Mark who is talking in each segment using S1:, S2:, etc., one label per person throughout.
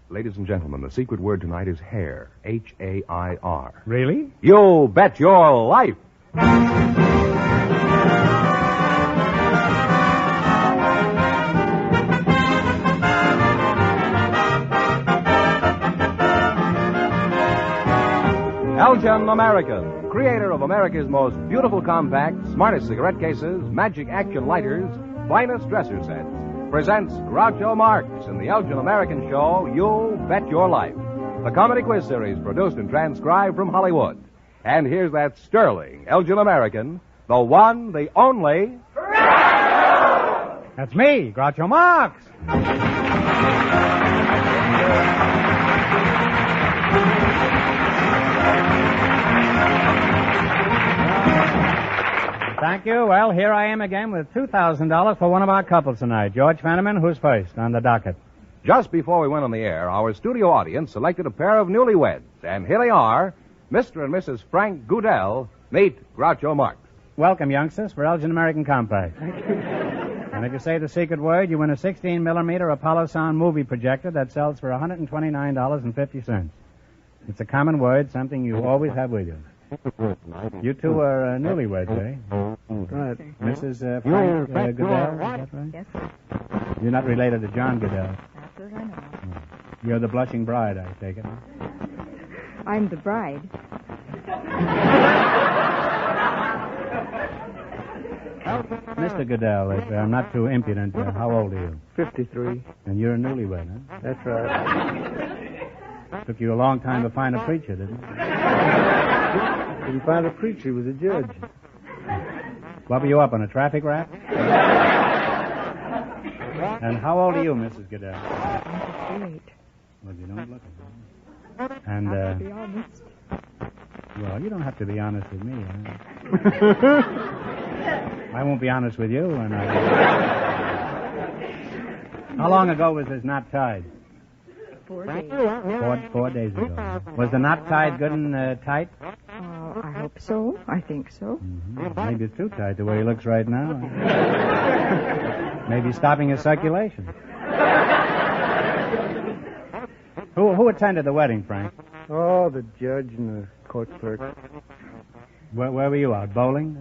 S1: Ladies and gentlemen, the secret word tonight is hair. H-A-I-R.
S2: Really?
S1: You bet your life. Elgin American, creator of America's most beautiful compacts, smartest cigarette cases, magic action lighters, finest dresser sets, presents Groucho Marx in the Elgin American show, You Bet Your Life, the comedy quiz series produced and transcribed from Hollywood. And here's that sterling Elgin American, the one, the only...
S2: That's me, Groucho Marx. Thank you. Well, here I am again with $2,000 for one of our couples tonight. George Fenneman, who's first on the docket?
S1: Just before we went on the air, our studio audience selected a pair of newlyweds. And here they are, Mr. and Mrs. Frank Goodell. Meet Groucho Marx.
S2: Welcome, youngsters, for Elgin American Compact. And if you say the secret word, you win a 16-millimeter Apollo Sound movie projector that sells for $129.50. It's a common word, something you always have with you. You two are newlyweds, eh?
S3: Right.
S2: Mrs. Frank Goodell, is that right?
S4: Yes, sir.
S2: You're not related to John Goodell.
S4: That's what I know.
S2: You're the blushing bride, I take it.
S4: I'm the bride.
S2: Mr. Goodell, if I'm not too impudent, how old are you?
S3: 53.
S2: And you're a newlywed, huh?
S3: That's right.
S2: Took you a long time to find a preacher, didn't it?
S3: Didn't find a preacher. He was a judge.
S2: What were you up on, a traffic rap? And how old are you, Mrs. Goodell?
S4: 58.
S2: Well, you don't look it. And,
S4: To be honest.
S2: well, you don't have to be honest with me, huh? I won't be honest with you, and How long ago was this knot tied?
S4: 4 days.
S2: 4 days ago. Was the knot tied good and tight?
S4: I hope so. I think so.
S2: Mm-hmm. Maybe it's too tight the way he looks right now. Maybe stopping his circulation. Who attended the wedding, Frank?
S3: Oh, the judge and the court clerk.
S2: Where were you out? Bowling?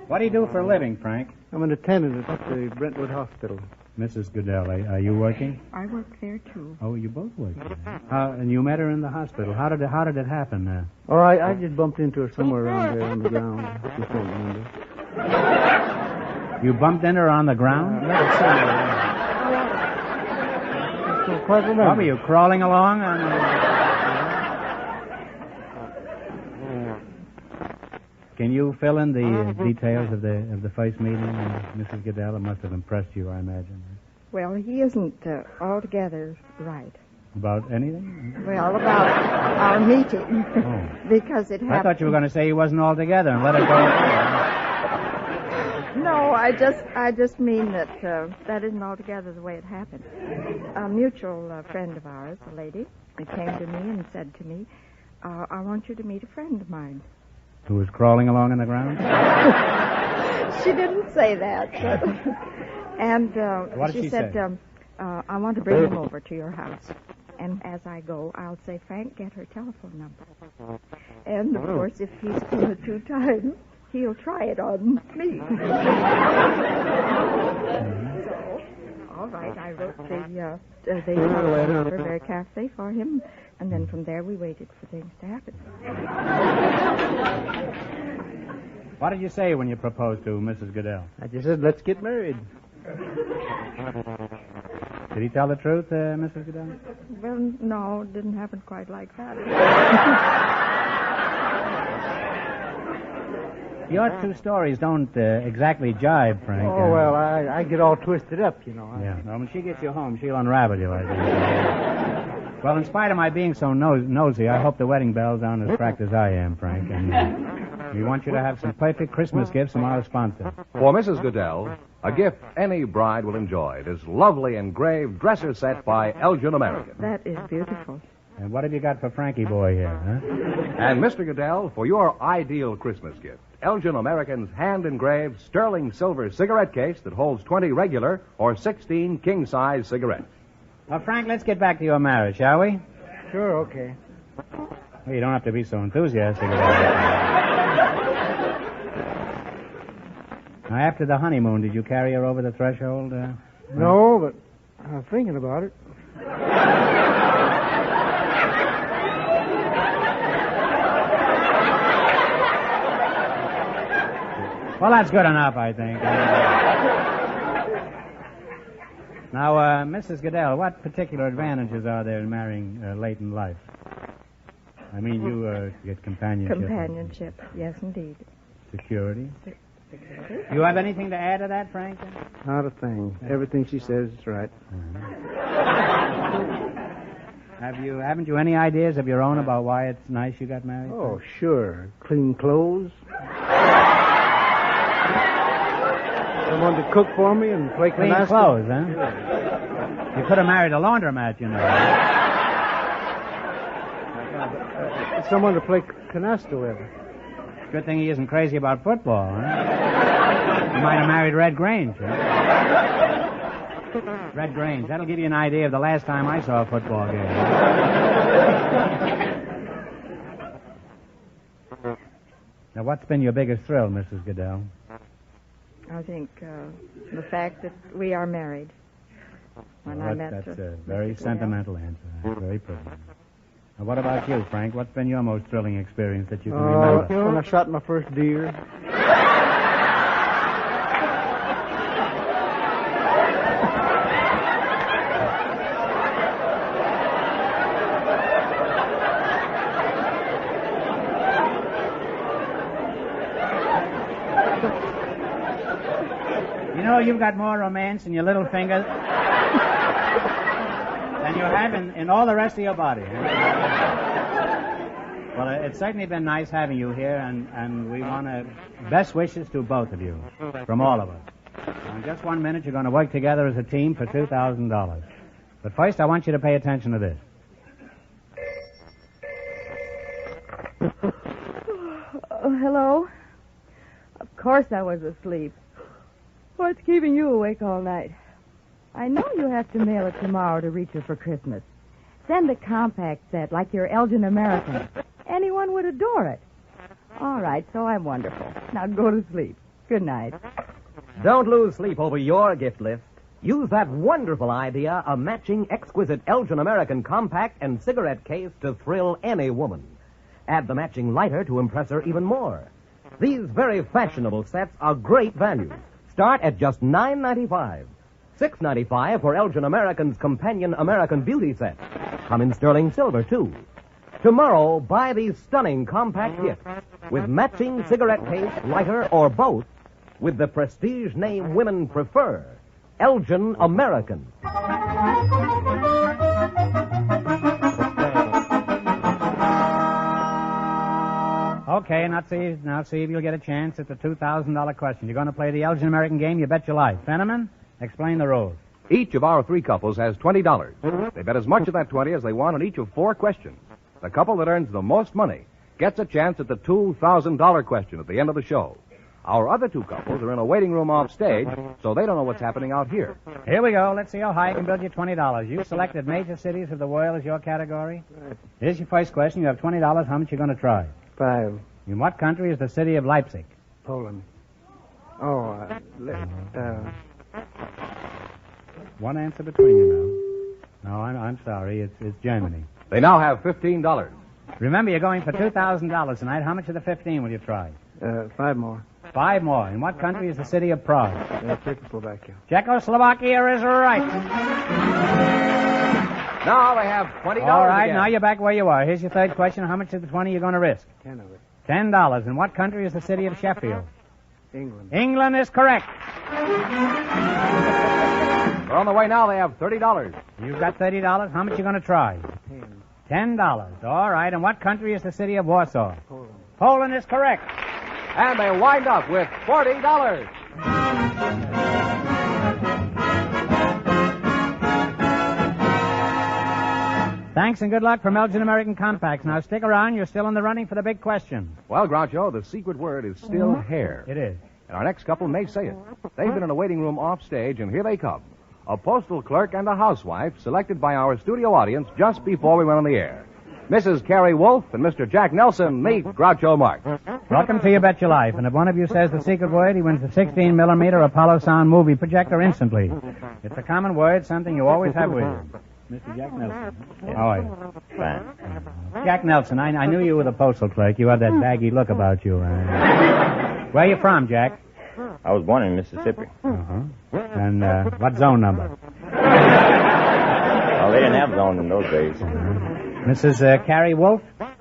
S2: What do you do for a living, Frank?
S3: I'm an attendant at the Brentwood Hospital.
S2: Mrs. Goodell, are you working?
S4: I work there, too.
S2: Oh, you both work there. And you met her in the hospital. How did it happen?
S3: Oh, I just bumped into her somewhere around there on the ground. Just don't remember.
S2: You bumped into her on the ground?
S3: I met her somewhere. I don't quite remember.
S2: What, were you crawling along? Can you fill in the details of the first meeting, Mrs. Goodell? It must have impressed you, I imagine.
S4: Well, he isn't altogether right.
S2: About anything?
S4: Well, about our meeting.
S2: Oh.
S4: Because it happened...
S2: I thought you were going to say he wasn't all together and let it go.
S4: No, I just mean that that isn't altogether the way it happened. A mutual friend of ours, a lady, came to me and said to me, I want you to meet a friend of mine.
S2: Who was crawling along on the ground?
S4: She didn't say that. And
S2: what did she
S4: said,
S2: say?
S4: I want to bring him over to your house. And as I go, I'll say, Frank, get her telephone number. And, of course, if he's seen it 2 times, he'll try it on me. So, all right, I wrote the telephone number very carefully for him. And then from there, we waited for things to happen.
S2: What did you say when you proposed to Mrs. Goodell?
S3: I just said, let's get married.
S2: Did he tell the truth, Mrs. Goodell?
S4: Well, no, it didn't happen quite like that.
S2: Your 2 stories don't exactly jibe, Frank.
S3: Oh, well, I get all twisted up, you know.
S2: Yeah. Well, when she gets you home, she'll unravel you, I think. Well, in spite of my being so nosy, I hope the wedding bells aren't as cracked as I am, Frank. And we want you to have some perfect Christmas gifts from our sponsor.
S1: For Mrs. Goodell, a gift any bride will enjoy. This lovely engraved dresser set by Elgin American.
S4: That is beautiful.
S2: And what have you got for Frankie boy here, huh?
S1: And Mr. Goodell, for your ideal Christmas gift, Elgin American's hand-engraved sterling silver cigarette case that holds 20 regular or 16 king-size cigarettes.
S2: Well, Frank, let's get back to your marriage, shall we?
S3: Sure, okay.
S2: Well, you don't have to be so enthusiastic about it. Now, after the honeymoon, did you carry her over the threshold?
S3: No, but I'm thinking about it.
S2: Well, that's good enough, I think. Now, Mrs. Goodell, what particular advantages are there in marrying late in life? I mean, you get companionship.
S4: Companionship, yes, indeed.
S2: Security.
S4: Security.
S2: You have anything to add to that, Frank?
S3: Not a thing. Everything she says is right.
S2: Haven't you any ideas of your own about why it's nice you got married?
S3: Oh, sure. Clean clothes. Someone to cook for me and play
S2: Clean
S3: canasta.
S2: clothes, huh? You could have married a laundromat, you know.
S3: Someone to play canasta with.
S2: Good thing he isn't crazy about football, huh? You might have married Red Grange, huh? Red Grange. That'll give you an idea of the last time I saw a football game. Now, what's been your biggest thrill, Mrs. Goodell?
S4: I think the fact that we are married. When I met
S2: That's a
S4: Mr.
S2: very
S4: Goodell.
S2: sentimental answer. That's very pretty. Now, what about you, Frank? What's been your most thrilling experience that you can remember?
S3: When I shot my first deer.
S2: You know, you've got more romance in your little finger than you have in all the rest of your body. Well, it's certainly been nice having you here, and we want to best wishes to both of you, from all of us. Now, in just 1 minute, you're going to work together as a team for $2,000. But first, I want you to pay attention to this.
S5: Oh, hello? Of course I was asleep. What's keeping you awake all night? I know you have to mail it tomorrow to reach her for Christmas. Send a compact set like your Elgin American. Anyone would adore it. All right, so I'm wonderful. Now go to sleep. Good night.
S6: Don't lose sleep over your gift list. Use that wonderful idea, a matching exquisite Elgin American compact and cigarette case to thrill any woman. Add the matching lighter to impress her even more. These very fashionable sets are great value. Start at just $9.95. $6.95 for Elgin American's companion American Beauty set. Come in sterling silver, too. Tomorrow, buy these stunning compact gifts with matching cigarette case, lighter, or both with the prestige name women prefer, Elgin American.
S2: Okay, now see if you'll get a chance at the $2,000 question. You're going to play the Elgin American game, you bet your life. Fenneman, explain the rules.
S1: Each of our three couples has $20. They bet as much of that 20 as they want on each of 4 questions. The couple that earns the most money gets a chance at the $2,000 question at the end of the show. Our other 2 couples are in a waiting room off stage, so they don't know what's happening out here.
S2: Here we go. Let's see how high I can build you $20. You selected major cities of the world as your category. Here's your first question. You have $20. How much you going to try?
S3: 5.
S2: In what country is the city of Leipzig?
S3: Poland. Oh,
S2: One answer between you now. No, I'm sorry. It's Germany.
S1: They now have $15.
S2: Remember, you're going for $2,000 tonight. How much of the 15 will you try?
S3: 5 more.
S2: 5 more. In what country is the city of Prague?
S3: Czechoslovakia.
S2: Czechoslovakia is right.
S1: Now they have $20
S2: All right,
S1: again.
S2: now you're back where you are. Here's your third question. How much of the 20 are you going to risk?
S3: 10 of it.
S2: $10. In what country is the city of Sheffield?
S3: England.
S2: England is correct.
S1: They're on the way now. They have $30.
S2: You've got $30. How much you going to try?
S3: 10.
S2: $10. All right. In what country is the city of Warsaw?
S3: Poland.
S2: Poland is correct.
S1: And they wind up with $40.
S2: Thanks and good luck from Elgin American Compacts. Now stick around. You're still in the running for the big question.
S1: Well, Groucho, the secret word is still hair.
S2: It is.
S1: And our next couple may say it. They've been in a waiting room off stage, and here they come. A postal clerk and a housewife selected by our studio audience just before we went on the air. Mrs. Carrie Wolf and Mr. Jack Nelson meet Groucho Marx.
S2: Welcome to You Bet Your Life. And if one of you says the secret word, he wins a 16-millimeter Apollo Sound movie projector instantly. It's a common word, something you always have with you. Mr. Jack Nelson. How are you?
S7: Fine.
S2: Jack Nelson, I knew you were the postal clerk. You had that baggy look about you. Where are you from, Jack?
S7: I was born in Mississippi.
S2: Uh-huh. And what zone number?
S7: Well, they didn't have zone in those days.
S2: Mrs. Carrie Wolf?
S8: Yes.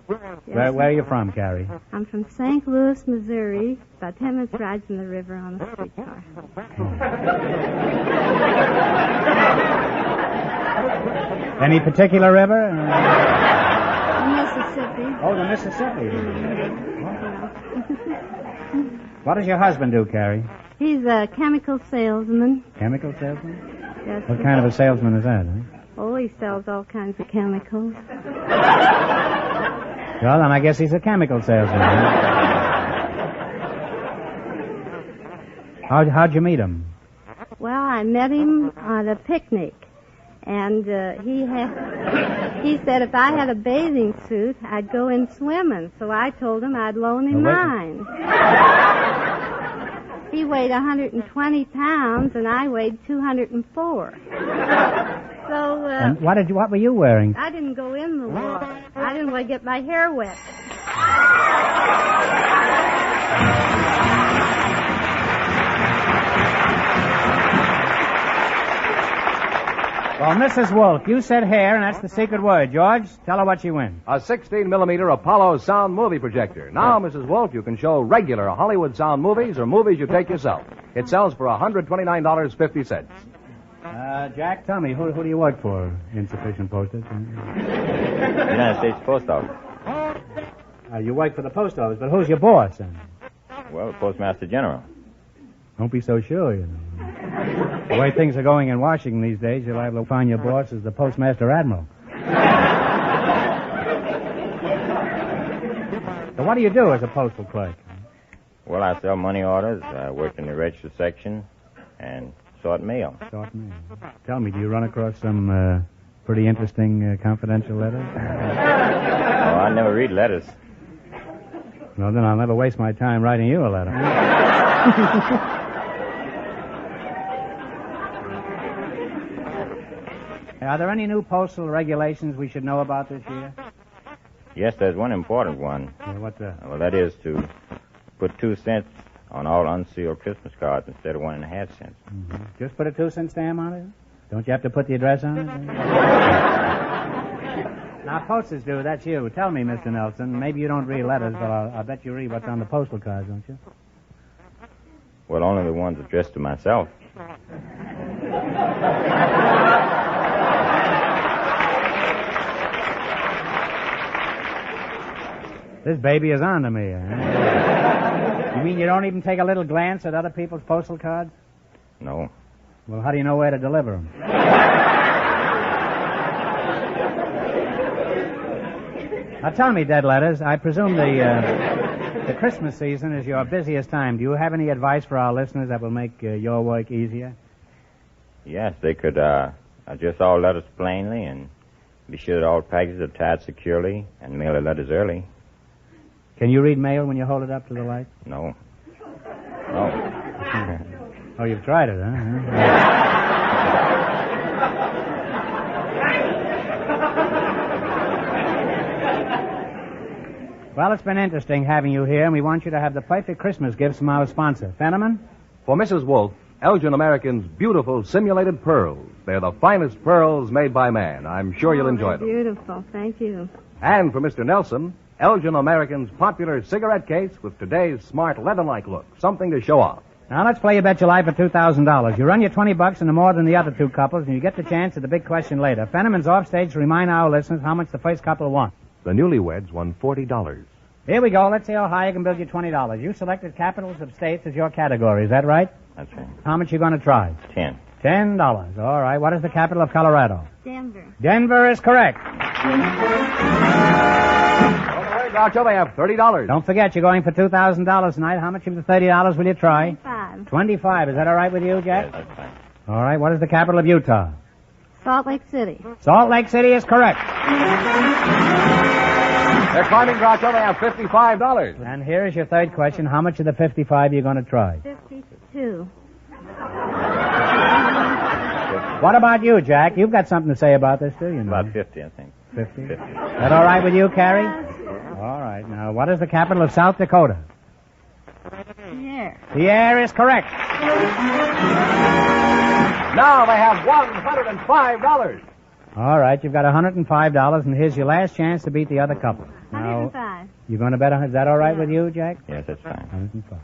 S2: Where are you from, Carrie?
S8: I'm from St. Louis, Missouri. About 10 minutes ride from the river on a streetcar.
S2: Any particular river?
S8: Mississippi.
S2: Oh, the Mississippi. What does your husband do, Carrie?
S8: He's a chemical salesman.
S2: Chemical salesman?
S8: Yes.
S2: What kind of a salesman is that, huh?
S8: Oh, he sells all kinds of chemicals.
S2: Well, then I guess he's a chemical salesman. Huh? How'd you meet him?
S8: Well, I met him at a picnic, and he said if I had a bathing suit, I'd go in swimming. So I told him I'd loan him mine. He weighed 120 pounds, and I weighed 204. So,
S2: and what were you wearing?
S8: I didn't go in the water. I didn't want to get my hair wet.
S2: Well, Mrs. Wolf, you said hair, and that's the secret word. George, tell her what she wins.
S1: A 16-millimeter Apollo sound movie projector. Now, Mrs. Wolf, you can show regular Hollywood sound movies or movies you take yourself. It sells for $129.50.
S2: Jack, tell me, who do you work for? Insufficient postage?
S7: United States Post Office.
S2: You work for the post office, but who's your boss, then?
S7: Well, the Postmaster General.
S2: Don't be so sure, you know. The way things are going in Washington these days, you'll have to find your boss as the Postmaster Admiral. So what do you do as a postal clerk?
S7: Well, I sell money orders. I work in the register section and sort mail.
S2: Sort mail. Tell me, do you run across some pretty interesting confidential letters?
S7: Oh, I never read letters.
S2: Well, then I'll never waste my time writing you a letter. Are there any new postal regulations we should know about this year?
S7: Yes, there's one important one.
S2: Yeah, what's that?
S7: Well, that is to put 2 cents on all unsealed Christmas cards instead of 1.5 cents.
S2: Mm-hmm. Just put a 2-cent stamp on it? Don't you have to put the address on it? Now, posters do. That's you. Tell me, Mr. Nelson. Maybe you don't read letters, but I'll bet you read what's on the postal cards, don't you?
S7: Well, only the ones addressed to myself.
S2: This baby is on to me. You mean you don't even take a little glance at other people's postal cards?
S7: No.
S2: Well, how do you know where to deliver them? Now, tell me, Dead Letters, I presume the Christmas season is your busiest time. Do you have any advice for our listeners that will make your work easier?
S7: Yes, they could address all letters plainly and be sure that all packages are tied securely and mail the letters early.
S2: Can you read mail when you hold it up to the light?
S7: No.
S2: Oh, you've tried it, huh? Well, it's been interesting having you here, and we want you to have the perfect Christmas gifts from our sponsor. Fenneman?
S1: For Mrs. Wolf, Elgin American's beautiful simulated pearls. They're the finest pearls made by man. I'm sure you'll enjoy them.
S8: Beautiful. Thank you.
S1: And for Mr. Nelson, Elgin American's popular cigarette case with today's smart leather-like look. Something to show off.
S2: Now, let's play You Bet Your Life for $2,000. You run your $20 into more than the other two couples, and you get the chance at the big question later. Fenneman's off stage to remind our listeners how much the first couple won.
S1: The newlyweds won $40.
S2: Here we go. Let's see how high I can build you $20. You selected capitals of states as your category. Is that right?
S7: That's right.
S2: How much you going to try?
S7: 10.
S2: $10. All right. What is the capital of Colorado?
S8: Denver.
S2: Denver is correct.
S1: Groucho, they have $30.
S2: Don't forget, you're going for $2,000 tonight. How much of the $30 will you try?
S8: 25.
S2: 25. Is that all right with you, Jack?
S7: Yes, that's fine.
S2: All right. What is the capital of Utah?
S8: Salt Lake City.
S2: Salt Lake City is correct.
S1: They're climbing, Groucho. They have $55.
S2: And here is your third question. How much of the 55 are you going to try?
S8: 52.
S2: What about you, Jack? You've got something to say about this, too, you know.
S7: About 50, I think.
S2: 50?
S7: 50.
S2: Is that all right with you, Carrie? All right. Now, what is the capital of South Dakota?
S8: Pierre.
S2: Pierre is correct.
S1: Now they have $105.
S2: All right. You've got $105, and here's your last chance to beat the other couple. Now,
S8: 105.
S2: you're going to bet on. Is that all right with you, Jack?
S7: Yes, that's fine.
S2: 105.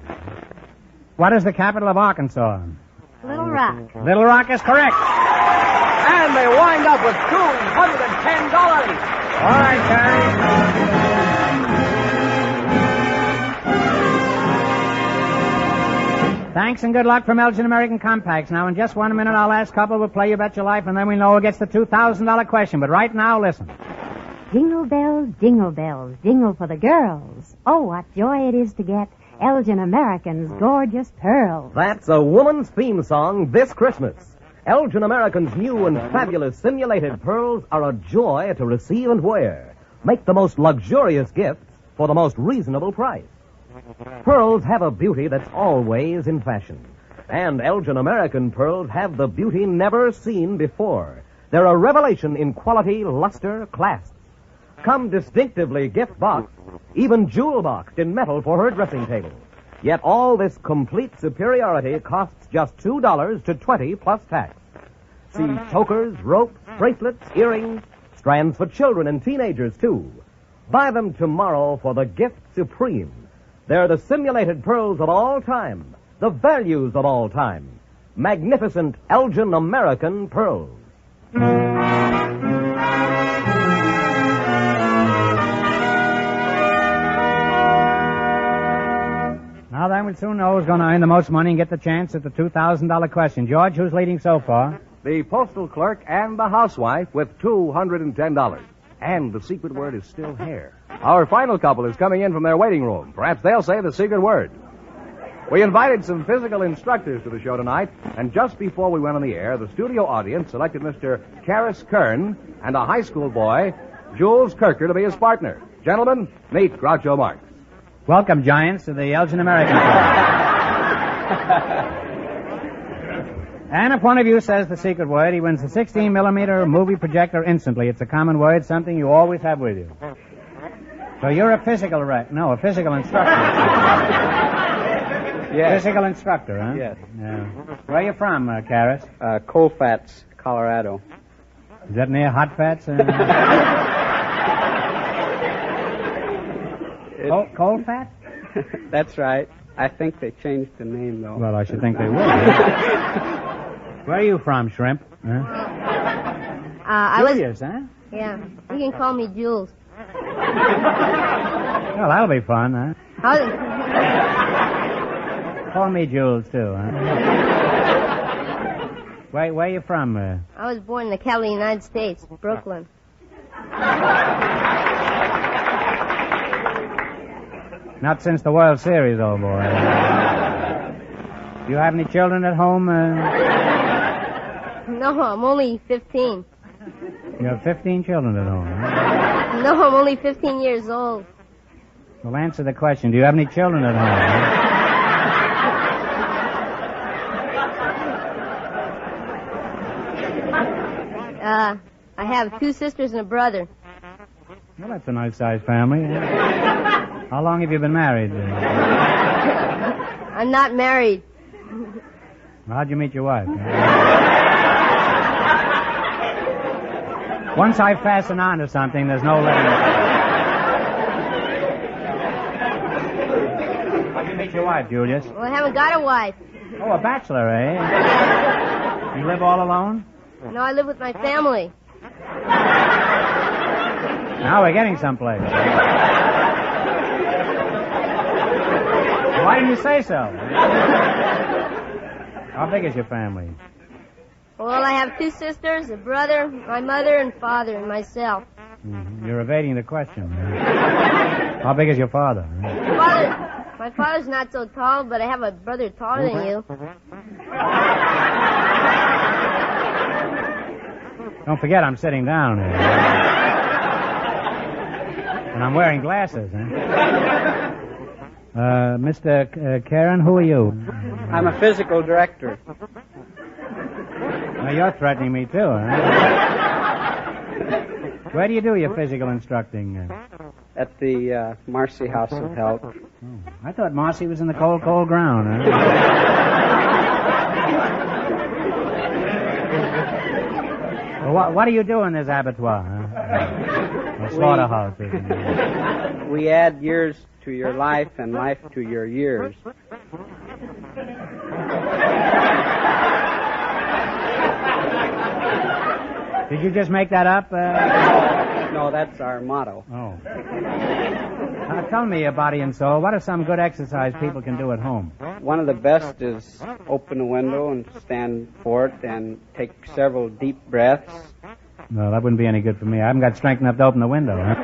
S2: What is the capital of Arkansas?
S8: Little Rock.
S2: Little Rock is correct.
S1: And they wind up with $210.
S2: All right, Carrie. Thanks and good luck from Elgin American Compacts. Now, in just 1 minute, our last couple will play You Bet Your Life, and then we know who gets the $2,000 question. But right now, listen.
S9: Jingle bells, jingle for the girls. Oh, what joy it is to get Elgin American's gorgeous pearls.
S6: That's a woman's theme song this Christmas. Elgin American's new and fabulous simulated pearls are a joy to receive and wear. Make the most luxurious gifts for the most reasonable price. Pearls have a beauty that's always in fashion. And Elgin American pearls have the beauty never seen before. They're a revelation in quality, luster, class. Come distinctively gift boxed, even jewel boxed in metal for her dressing table. Yet all this complete superiority costs just $2 to $20 plus tax. See chokers, ropes, bracelets, earrings, strands for children and teenagers, too. Buy them tomorrow for the gift supreme. They're the simulated pearls of all time, the values of all time. Magnificent Elgin American pearls.
S2: Now then, we soon know who's going to earn the most money and get the chance at the $2,000 question. George, who's leading so far?
S1: The postal clerk and the housewife with $210. And the secret word is still hair. Our final couple is coming in from their waiting room. Perhaps they'll say the secret word. We invited some physical instructors to the show tonight, and just before we went on the air, the studio audience selected Mr. Karis Kern and a high school boy, Jules Kirker, to be his partner. Gentlemen, meet Groucho Marx.
S2: Welcome, Giants, to the Elgin American Club. And if one of you says the secret word, he wins a 16-millimeter movie projector instantly. It's a common word, something you always have with you. So you're a physical instructor.
S3: Yes.
S2: Physical instructor, huh?
S3: Yes.
S2: Yeah. Where are you from, Karis?
S3: Colfax, Colorado.
S2: Is that near Hot Fats? Colfax?
S3: That's right. I think they changed the name, though.
S2: Well, I should think they would. Where are you from, Shrimp? Huh? Julius, huh?
S8: Yeah, you can call me Jules.
S2: Well, that'll be fun, huh? Call me Jules, too, huh? Where are you from?
S8: I was born in the capital of the United States, Brooklyn.
S2: Not since the World Series, old boy. Do you have any children at home?
S8: No, I'm only 15.
S2: You have 15 children at home, huh?
S8: No, I'm only 15 years old.
S2: Well, answer the question. Do you have any children at home?
S8: I have 2 sisters and a brother.
S2: Well, that's a nice-sized family. How long have you been married?
S8: I'm not married.
S2: How'd you meet your wife? Once I fasten on to something, there's no letting it. How'd you meet your wife, Julius?
S8: Well, I haven't got a wife.
S2: Oh, a bachelor, eh? You live all alone?
S8: No, I live with my family.
S2: Now we're getting someplace. Why didn't you say so? How big is your family?
S8: Well, I have 2 sisters, a brother, my mother and father, and myself.
S2: You're evading the question. How big is your father?
S10: My father's not so tall, but I have a brother taller than you.
S2: Don't forget I'm sitting down here. And I'm wearing glasses. Mr. Karen, who are you?
S3: I'm a physical director.
S2: Well, you're threatening me, too, huh? Where do you do your physical instructing?
S3: At the Marcy House of Health.
S2: Oh, I thought Marcy was in the cold, cold ground, huh? Well, what do you do in this abattoir, huh? Or slaughterhouse, isn't it?
S3: We add years to your life and life to your years.
S2: Did you just make that up?
S3: No, that's our motto.
S2: Oh. Now, tell me, Body and Soul, what are some good exercise people can do at home?
S3: One of the best is open a window and stand for it and take several deep breaths.
S2: No, that wouldn't be any good for me. I haven't got strength enough to open the window. Huh?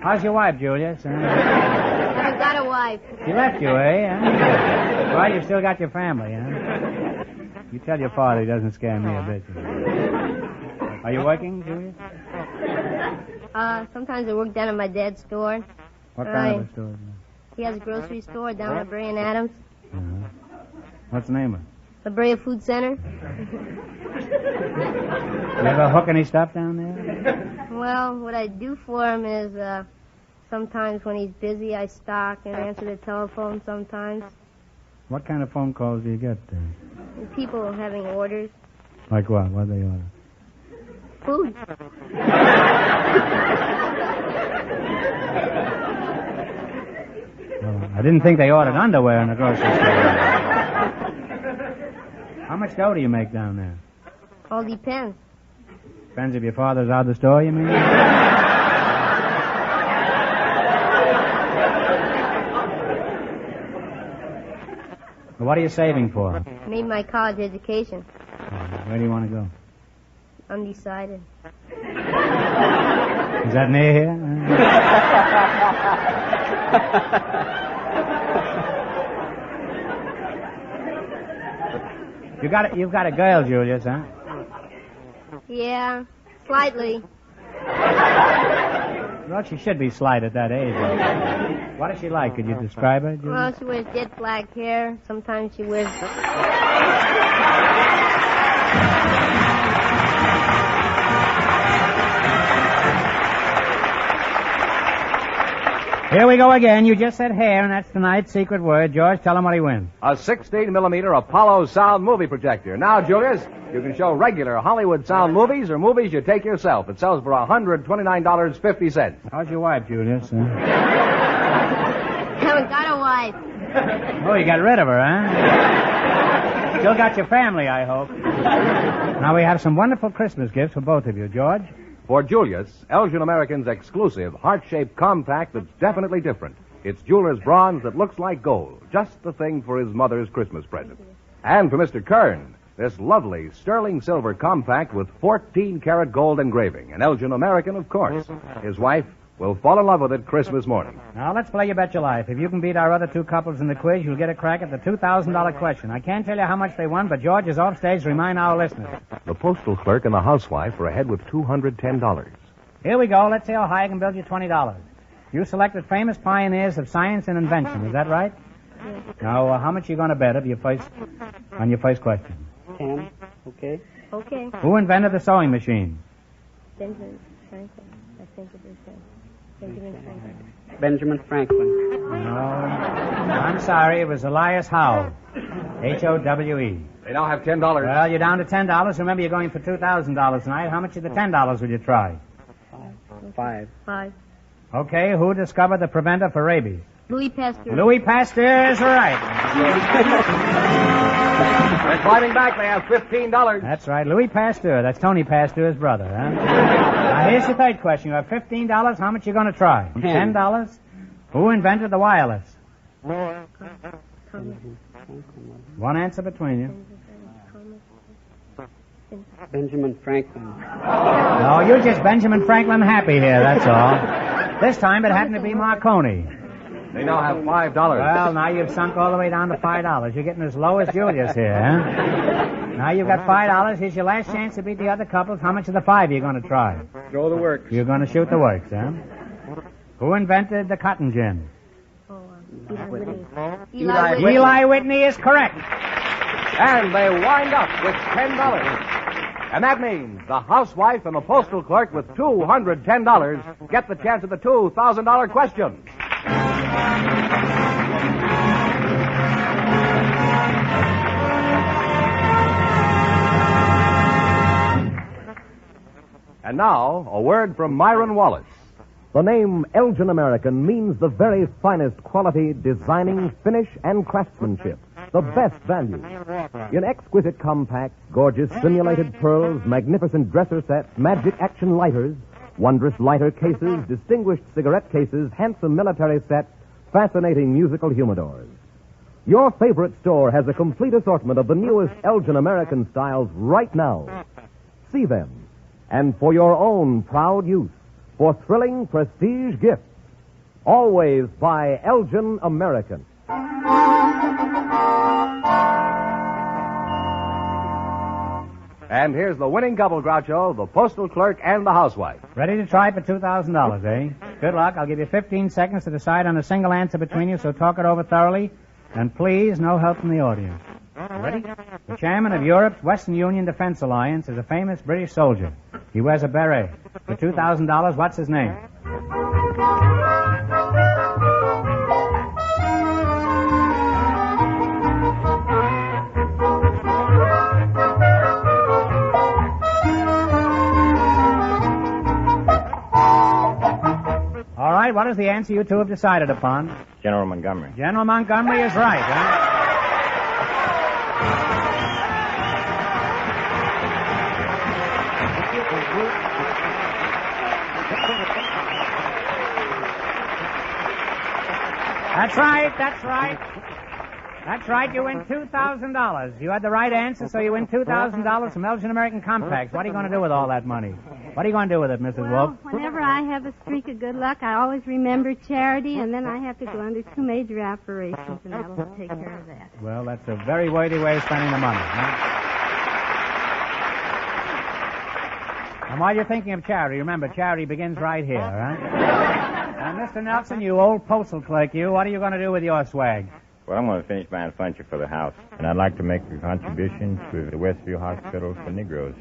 S2: How's your wife, Julius?
S10: I've got a wife.
S2: She left you, eh? Well, you still got your family, huh? You tell your father he doesn't scare me a bit. Are you working, Julius?
S10: Sometimes I work down at my dad's store.
S2: What kind of a store?
S10: He has a grocery store down at Brea and Adams.
S2: Uh-huh. What's the name of it?
S10: The Brea Food Center.
S2: You ever hook any stuff down there?
S10: Well, what I do for him is sometimes when he's busy, I stock and answer the telephone sometimes.
S2: What kind of phone calls do you get?
S10: People having orders.
S2: Like what? What do they order?
S10: Food.
S2: Well, I didn't think they ordered underwear in the grocery store. How much dough do you make down there?
S10: All depends.
S2: Depends if your father's out of the store, you mean? Well, what are you saving for?
S10: I need my college education.
S2: Where do you want to go?
S10: Undecided.
S2: Is that near here? You've got a girl, Julius, huh?
S10: Yeah, slightly.
S2: Well, she should be slight at that age. What is she like? Could you describe her, Julius?
S10: Well, she wears jet black hair. Sometimes she wears...
S2: Here we go again. You just said hair, and that's tonight's secret word. George, tell him what he wins.
S1: A 16-millimeter Apollo sound movie projector. Now, Julius, you can show regular Hollywood sound movies or movies you take yourself. It sells for $129.50.
S2: How's your wife, Julius?
S10: I haven't got a wife.
S2: Oh, you got rid of her, huh? Still got your family, I hope. Now, we have some wonderful Christmas gifts for both of you. George?
S1: For Julius, Elgin American's exclusive heart-shaped compact that's definitely different. It's jeweler's bronze that looks like gold. Just the thing for his mother's Christmas present. And for Mr. Kern, this lovely sterling silver compact with 14-karat gold engraving. An Elgin American, of course. His wife will fall in love with it Christmas morning.
S2: Now, let's play You Bet Your Life. If you can beat our other two couples in the quiz, you'll get a crack at the $2,000 question. I can't tell you how much they won, but George is off stage to remind our listeners.
S1: The postal clerk and the housewife are ahead with $210.
S2: Here we go. Let's see how high I can build you $20. You selected famous pioneers of science and invention. Is that right?
S10: Yes.
S2: Now, how much are you going to bet on your first question?
S3: 10, okay?
S10: Okay.
S2: Who invented the sewing machine?
S10: Benjamin Franklin. I think it is him. Benjamin Franklin.
S3: Benjamin Franklin.
S2: No. I'm sorry. It was Elias Howe. H-O-W-E.
S1: They now have $10.
S2: Well, you're down to $10. Remember, you're going for $2,000 tonight. How much of the $10 would you try?
S3: 5.
S10: 5.
S2: Okay, who discovered the preventer for rabies?
S10: Louis Pasteur.
S2: Louis Pasteur is right.
S1: They're climbing back. They have $15.
S2: That's right, Louis Pasteur. That's Tony Pasteur's brother, huh? Now, here's your third question. You have $15. How much are you going to try? $10. Who invented the wireless? One answer between you.
S3: Benjamin Franklin.
S2: No, you're just Benjamin Franklin happy here, that's all. This time it happened to be Marconi.
S1: They now have $5.
S2: Well, now you've sunk all the way down to $5. You're getting as low as Julius here, huh? Now you've got $5. Here's your last chance to beat the other couples. How much of the 5 are you going to try?
S3: Throw the works.
S2: You're going to shoot the works, huh? Who invented the cotton gin?
S10: Eli Whitney.
S2: Eli Whitney is correct.
S1: And they wind up with $10. And that means the housewife and the postal clerk with $210 get the chance at the $2,000 question. And now, a word from Myron Wallace.
S6: The name Elgin American means the very finest quality, designing, finish, and craftsmanship. The best value. In exquisite compacts, gorgeous simulated pearls, magnificent dresser sets, magic action lighters, wondrous lighter cases, distinguished cigarette cases, handsome military sets, fascinating musical humidors. Your favorite store has a complete assortment of the newest Elgin American styles right now. See them. And for your own proud use, for thrilling prestige gifts, always buy Elgin American.
S1: And here's the winning couple, Groucho, the postal clerk and the housewife.
S2: Ready to try for $2,000, eh? Good luck. I'll give you 15 seconds to decide on a single answer between you, so talk it over thoroughly. And please, no help from the audience. Ready? The chairman of Europe's Western Union Defense Alliance is a famous British soldier. He wears a beret. For $2,000, what's his name? All right, what is the answer you two have decided upon?
S7: General Montgomery.
S2: General Montgomery is right, huh? That's right, that's right. That's right, you win $2,000. You had the right answer, so you win $2,000 from Elgin American Compacts. What are you going to do with all that money? What are you going to do with it, Mrs. Wolf?
S8: Whenever I have a streak of good luck, I always remember charity, and then I have to go under 2 major operations, and that'll take care of that.
S2: Well, that's a very worthy way of spending the money, huh? And while you're thinking of charity, remember, charity begins right here, right? And Mr. Nelson, you old postal clerk, you, what are you going to do with your swag?
S7: Well, I'm going to finish buying furniture for the house. And I'd like to make a contribution to the Westview Hospital for Negroes.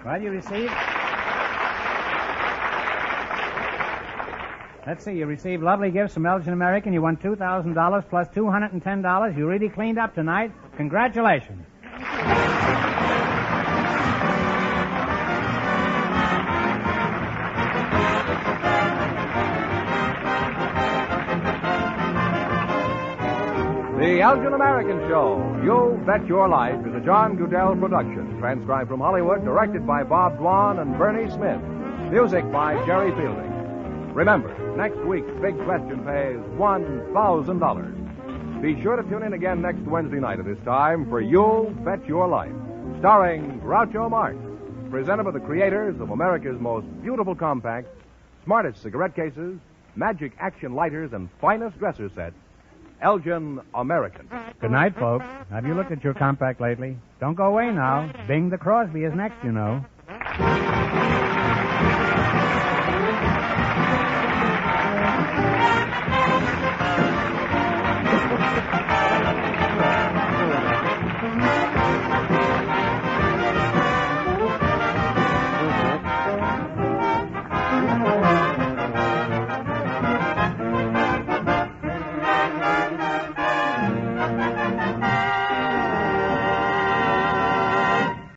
S2: Well, you received... Let's see, you received lovely gifts from Elgin American. You won $2,000 plus $210. You really cleaned up tonight. Congratulations.
S1: The Elgin American Show, You Bet Your Life, is a John Goodell production. Transcribed from Hollywood, directed by Bob Dwan and Bernie Smith. Music by Jerry Fielding. Remember, next week's big question pays $1,000. Be sure to tune in again next Wednesday night at this time for You Bet Your Life, starring Groucho Marx. Presented by the creators of America's most beautiful compacts, smartest cigarette cases, magic action lighters, and finest dresser sets, Elgin American.
S2: Good night, folks. Have you looked at your compact lately? Don't go away now. Bing the Crosby is next, you know.